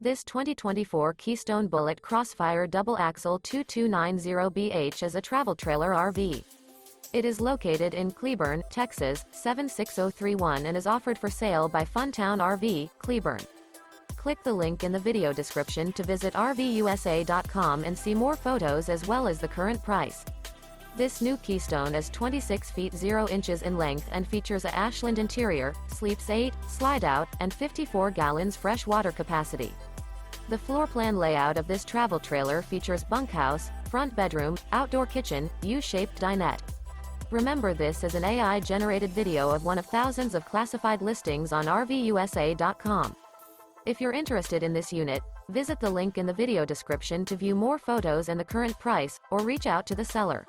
This 2024 Keystone Bullet Crossfire double-axle 2290BH is a travel trailer RV. It is located in Cleburne, Texas, 76031 and is offered for sale by Funtown RV, Cleburne. Click the link in the video description to visit RVUSA.com and see more photos as well as the current price. This new Keystone is 26 feet 0 inches in length and features a ASHLAND interior, sleeps 8, Slideout, and 54 gallons fresh water capacity. The floor plan layout of this travel trailer features bunkhouse, front bedroom, outdoor kitchen, U-shaped dinette. Remember, this is an AI-generated video of one of thousands of classified listings on RVUSA.com. If you're interested in this unit, visit the link in the video description to view more photos and the current price, or reach out to the seller.